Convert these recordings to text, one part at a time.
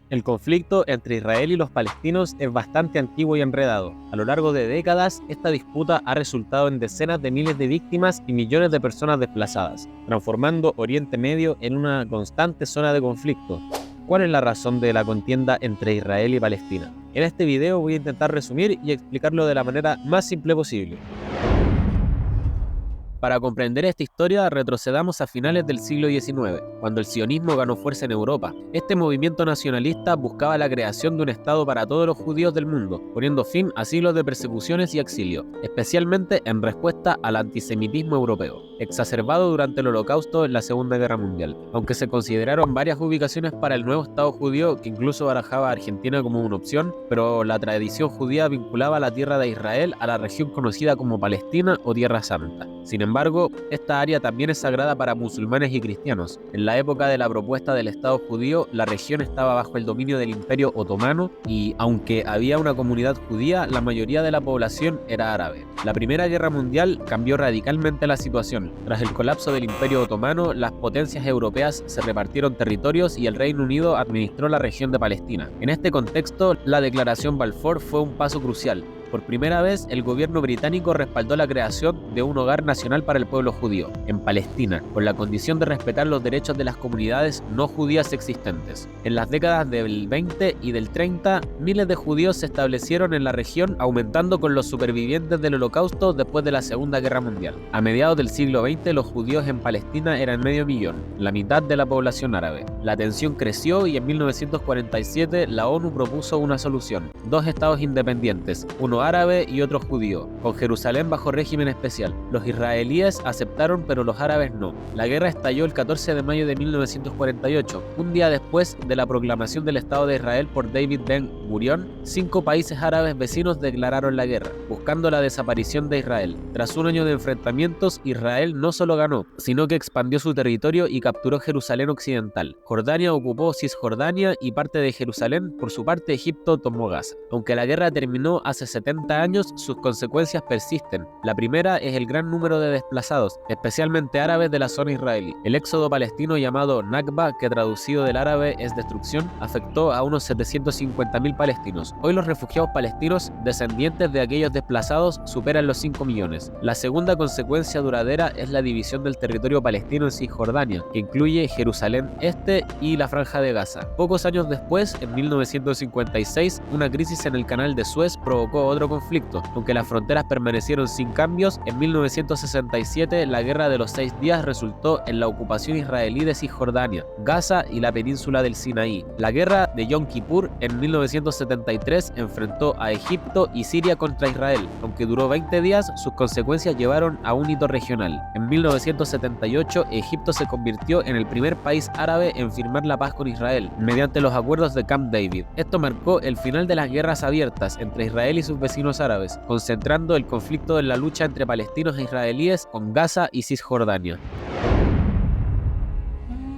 El conflicto entre Israel y los palestinos es bastante antiguo y enredado. A lo largo de décadas, esta disputa ha resultado en decenas de miles de víctimas y millones de personas desplazadas, transformando Oriente Medio en una constante zona de conflicto. ¿Cuál es la razón de la contienda entre Israel y Palestina? En este video voy a intentar resumir y explicarlo de la manera más simple posible. Para comprender esta historia, retrocedamos a finales del siglo XIX, cuando el sionismo ganó fuerza en Europa. Este movimiento nacionalista buscaba la creación de un Estado para todos los judíos del mundo, poniendo fin a siglos de persecuciones y exilio, especialmente en respuesta al antisemitismo europeo, exacerbado durante el Holocausto en la Segunda Guerra Mundial. Aunque se consideraron varias ubicaciones para el nuevo Estado judío, que incluso barajaba a Argentina como una opción, pero la tradición judía vinculaba la tierra de Israel a la región conocida como Palestina o Tierra Santa. Sin embargo, esta área también es sagrada para musulmanes y cristianos. En la época de la propuesta del Estado judío, la región estaba bajo el dominio del Imperio Otomano y, aunque había una comunidad judía, la mayoría de la población era árabe. La Primera Guerra Mundial cambió radicalmente la situación. Tras el colapso del Imperio Otomano, las potencias europeas se repartieron territorios y el Reino Unido administró la región de Palestina. En este contexto, la Declaración Balfour fue un paso crucial. Por primera vez, el gobierno británico respaldó la creación de un hogar nacional para el pueblo judío, en Palestina, con la condición de respetar los derechos de las comunidades no judías existentes. En las décadas del 20 y del 30, miles de judíos se establecieron en la región, aumentando con los supervivientes del Holocausto después de la Segunda Guerra Mundial. A mediados del siglo XX, los judíos en Palestina eran 500.000, la mitad de la población árabe. La tensión creció y en 1947 la ONU propuso una solución: dos estados independientes, uno árabe y otro judío, con Jerusalén bajo régimen especial. Los israelíes aceptaron, pero los árabes no. La guerra estalló el 14 de mayo de 1948, un día después de la proclamación del Estado de Israel por David Ben Gurión. 5 países árabes vecinos declararon la guerra, buscando la desaparición de Israel. Tras un año de enfrentamientos, Israel no solo ganó, sino que expandió su territorio y capturó Jerusalén occidental. Jordania ocupó Cisjordania y parte de Jerusalén. Por su parte, Egipto tomó Gaza. Aunque la guerra terminó hace 70 años, sus consecuencias persisten. La primera es el gran número de desplazados, especialmente árabes de la zona israelí. El éxodo palestino llamado Nakba, que traducido del árabe es destrucción, afectó a unos 750.000 palestinos. Hoy los refugiados palestinos, descendientes de aquellos desplazados, superan los 5 millones. La segunda consecuencia duradera es la división del territorio palestino en Cisjordania, que incluye Jerusalén Este y la Franja de Gaza. Pocos años después, en 1956, una crisis en el canal de Suez provocó otro conflicto. Aunque las fronteras permanecieron sin cambios, en 1967 la Guerra de los 6 días resultó en la ocupación israelí de Cisjordania, Gaza y la península del Sinaí. La Guerra de Yom Kippur en 1973 enfrentó a Egipto y Siria contra Israel. Aunque duró 20 días, sus consecuencias llevaron a un hito regional. En 1978, Egipto se convirtió en el primer país árabe en firmar la paz con Israel, mediante los acuerdos de Camp David. Esto marcó el final de las guerras abiertas entre Israel y sus vecinos árabes, concentrando el conflicto en la lucha entre palestinos e israelíes con Gaza y Cisjordania.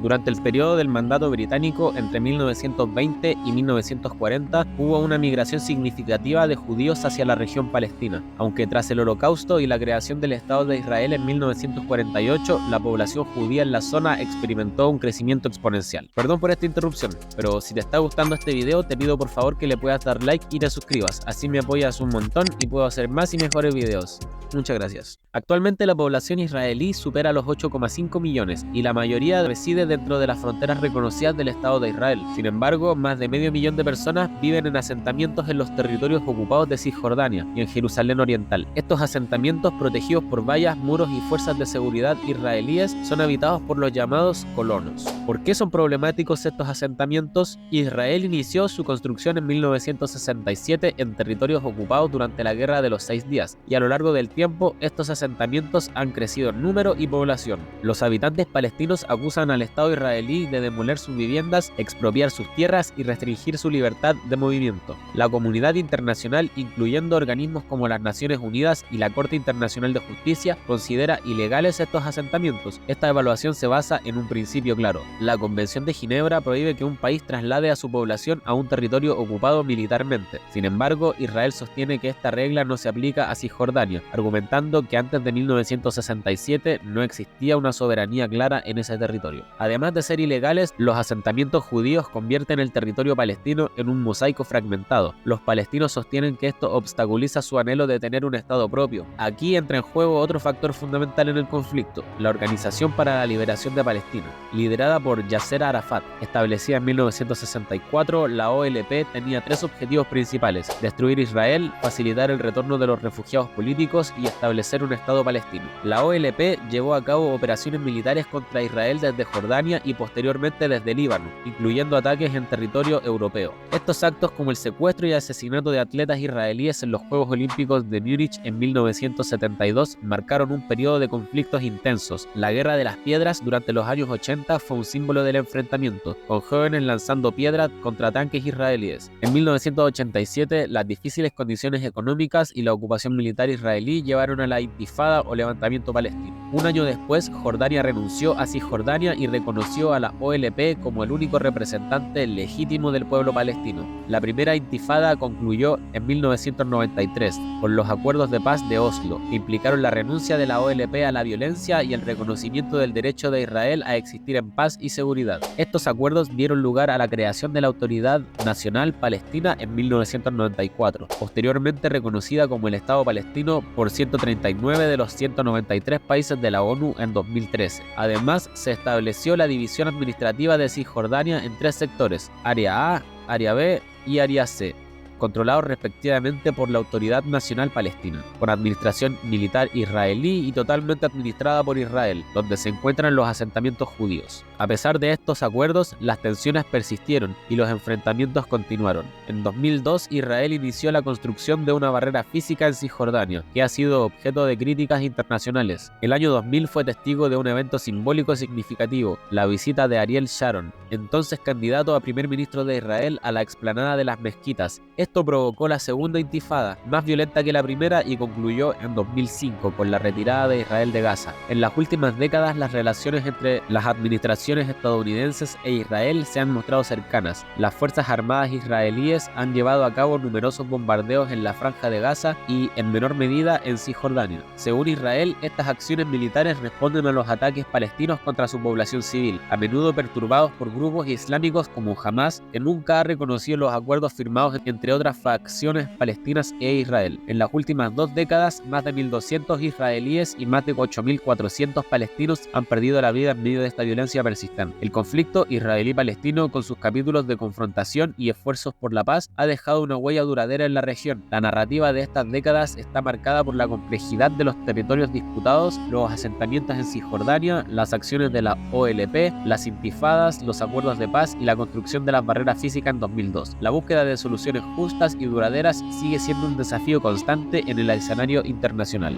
Durante el periodo del mandato británico entre 1920 y 1940 hubo una migración significativa de judíos hacia la región palestina, aunque tras el Holocausto y la creación del Estado de Israel en 1948, la población judía en la zona experimentó un crecimiento exponencial. Perdón por esta interrupción, pero si te está gustando este video te pido por favor que le puedas dar like y te suscribas, así me apoyas un montón y puedo hacer más y mejores videos. Muchas gracias. Actualmente la población israelí supera los 8,5 millones y la mayoría reside dentro de las fronteras reconocidas del Estado de Israel. Sin embargo, más de 500.000 personas viven en asentamientos en los territorios ocupados de Cisjordania y en Jerusalén Oriental. Estos asentamientos, protegidos por vallas, muros y fuerzas de seguridad israelíes, son habitados por los llamados colonos. ¿Por qué son problemáticos estos asentamientos? Israel inició su construcción en 1967 en territorios ocupados durante la Guerra de los 6 días y a lo largo del tiempo estos asentamientos han crecido en número y población. Los habitantes palestinos acusan al Estado israelí de demoler sus viviendas, expropiar sus tierras y restringir su libertad de movimiento. La comunidad internacional, incluyendo organismos como las Naciones Unidas y la Corte Internacional de Justicia, considera ilegales estos asentamientos. Esta evaluación se basa en un principio claro: la Convención de Ginebra prohíbe que un país traslade a su población a un territorio ocupado militarmente. Sin embargo, Israel sostiene que esta regla no se aplica a Cisjordania, argumentando argumentando que antes de 1967 no existía una soberanía clara en ese territorio. Además de ser ilegales, los asentamientos judíos convierten el territorio palestino en un mosaico fragmentado. Los palestinos sostienen que esto obstaculiza su anhelo de tener un estado propio. Aquí entra en juego otro factor fundamental en el conflicto: la Organización para la Liberación de Palestina. Liderada por Yasser Arafat, establecida en 1964, la OLP tenía tres objetivos principales: destruir Israel, facilitar el retorno de los refugiados políticos y establecer un estado palestino. La OLP llevó a cabo operaciones militares contra Israel desde Jordania y posteriormente desde Líbano, incluyendo ataques en territorio europeo. Estos actos, como el secuestro y asesinato de atletas israelíes en los Juegos Olímpicos de Múnich en 1972, marcaron un periodo de conflictos intensos. La Guerra de las Piedras durante los años 80 fue un símbolo del enfrentamiento, con jóvenes lanzando piedras contra tanques israelíes. En 1987, las difíciles condiciones económicas y la ocupación militar israelí llevaron a la Intifada o levantamiento palestino. Un año después, Jordania renunció a Cisjordania y reconoció a la OLP como el único representante legítimo del pueblo palestino. La primera Intifada concluyó en 1993 con los acuerdos de paz de Oslo, que implicaron la renuncia de la OLP a la violencia y el reconocimiento del derecho de Israel a existir en paz y seguridad. Estos acuerdos dieron lugar a la creación de la Autoridad Nacional Palestina en 1994, posteriormente reconocida como el Estado palestino por 139 de los 193 países de la ONU en 2013. Además, se estableció la división administrativa de Cisjordania en tres sectores: Área A, Área B y Área C, controlados respectivamente por la Autoridad Nacional Palestina, con administración militar israelí y totalmente administrada por Israel, donde se encuentran los asentamientos judíos. A pesar de estos acuerdos, las tensiones persistieron y los enfrentamientos continuaron. En 2002, Israel inició la construcción de una barrera física en Cisjordania, que ha sido objeto de críticas internacionales. El año 2000 fue testigo de un evento simbólico significativo: la visita de Ariel Sharon, entonces candidato a primer ministro de Israel, a la explanada de las mezquitas. Esto provocó la segunda intifada, más violenta que la primera, y concluyó en 2005 con la retirada de Israel de Gaza. En las últimas décadas, las relaciones entre las administraciones estadounidenses e Israel se han mostrado cercanas. Las Fuerzas Armadas israelíes han llevado a cabo numerosos bombardeos en la Franja de Gaza y, en menor medida, en Cisjordania. Según Israel, estas acciones militares responden a los ataques palestinos contra su población civil, a menudo perturbados por grupos islámicos como Hamas, que nunca ha reconocido los acuerdos firmados entre otras facciones palestinas e Israel. En las últimas 2 décadas, más de 1.200 israelíes y más de 8.400 palestinos han perdido la vida en medio de esta violencia persistente. El conflicto israelí-palestino, con sus capítulos de confrontación y esfuerzos por la paz, ha dejado una huella duradera en la región. La narrativa de estas décadas está marcada por la complejidad de los territorios disputados, los asentamientos en Cisjordania, las acciones de la OLP, las intifadas, los acuerdos de paz y la construcción de las barreras físicas en 2002. La búsqueda de soluciones justas y duraderas sigue siendo un desafío constante en el escenario internacional.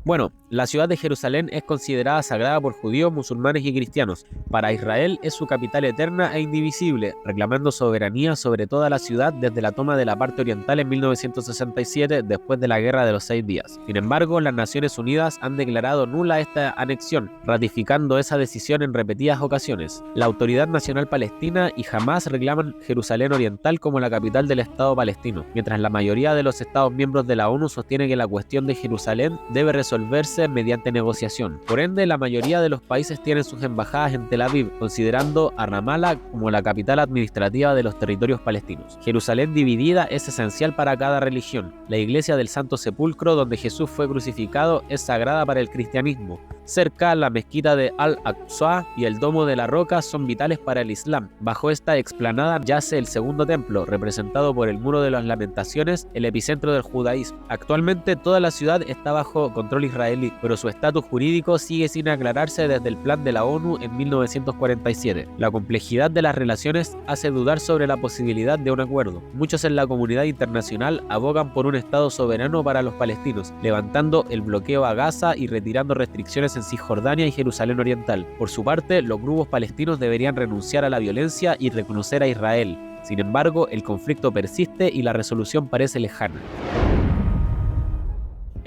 Bueno, la ciudad de Jerusalén es considerada sagrada por judíos, musulmanes y cristianos. Para Israel es su capital eterna e indivisible, reclamando soberanía sobre toda la ciudad desde la toma de la parte oriental en 1967, después de la Guerra de los 6 días. Sin embargo, las Naciones Unidas han declarado nula esta anexión, ratificando esa decisión en repetidas ocasiones. La Autoridad Nacional Palestina y Hamas reclaman Jerusalén Oriental como la capital del Estado palestino, mientras la mayoría de los Estados miembros de la ONU sostiene que la cuestión de Jerusalén debe resolverse mediante negociación. Por ende, la mayoría de los países tienen sus embajadas en Tel Aviv, considerando a Ramallah como la capital administrativa de los territorios palestinos. Jerusalén dividida es esencial para cada religión. La iglesia del Santo Sepulcro, donde Jesús fue crucificado, es sagrada para el cristianismo. Cerca, la mezquita de Al-Aqsa y el Domo de la Roca son vitales para el Islam. Bajo esta explanada yace el segundo templo, representado por el Muro de las Lamentaciones, el epicentro del judaísmo. Actualmente, toda la ciudad está bajo control israelí, pero su estatus jurídico sigue sin aclararse desde el plan de la ONU en 1947. La complejidad de las relaciones hace dudar sobre la posibilidad de un acuerdo. Muchos en la comunidad internacional abogan por un Estado soberano para los palestinos, levantando el bloqueo a Gaza y retirando restricciones en Cisjordania y Jerusalén Oriental. Por su parte, los grupos palestinos deberían renunciar a la violencia y reconocer a Israel. Sin embargo, el conflicto persiste y la resolución parece lejana.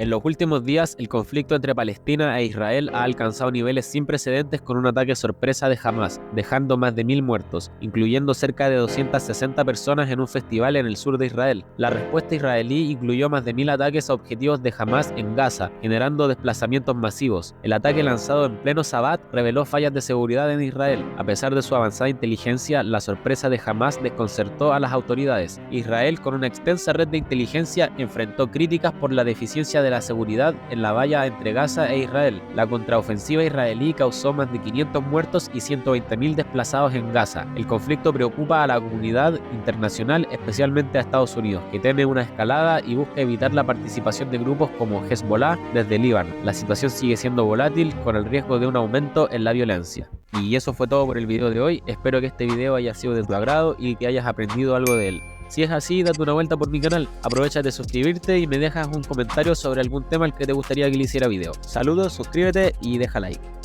En los últimos días, el conflicto entre Palestina e Israel ha alcanzado niveles sin precedentes con un ataque sorpresa de Hamás, dejando más de 1000 muertos, incluyendo cerca de 260 personas en un festival en el sur de Israel. La respuesta israelí incluyó más de 1000 ataques a objetivos de Hamás en Gaza, generando desplazamientos masivos. El ataque lanzado en pleno Sabbat reveló fallas de seguridad en Israel. A pesar de su avanzada inteligencia, la sorpresa de Hamás desconcertó a las autoridades. Israel, con una extensa red de inteligencia, enfrentó críticas por la deficiencia de la seguridad en la valla entre Gaza e Israel. La contraofensiva israelí causó más de 500 muertos y 120.000 desplazados en Gaza. El conflicto preocupa a la comunidad internacional, especialmente a Estados Unidos, que teme una escalada y busca evitar la participación de grupos como Hezbollah desde Líbano. La situación sigue siendo volátil, con el riesgo de un aumento en la violencia. Y eso fue todo por el video de hoy. Espero que este video haya sido de tu agrado y que hayas aprendido algo de él. Si es así, date una vuelta por mi canal, aprovecha de suscribirte y me dejas un comentario sobre algún tema al que te gustaría que le hiciera video. Saludos, suscríbete y deja like.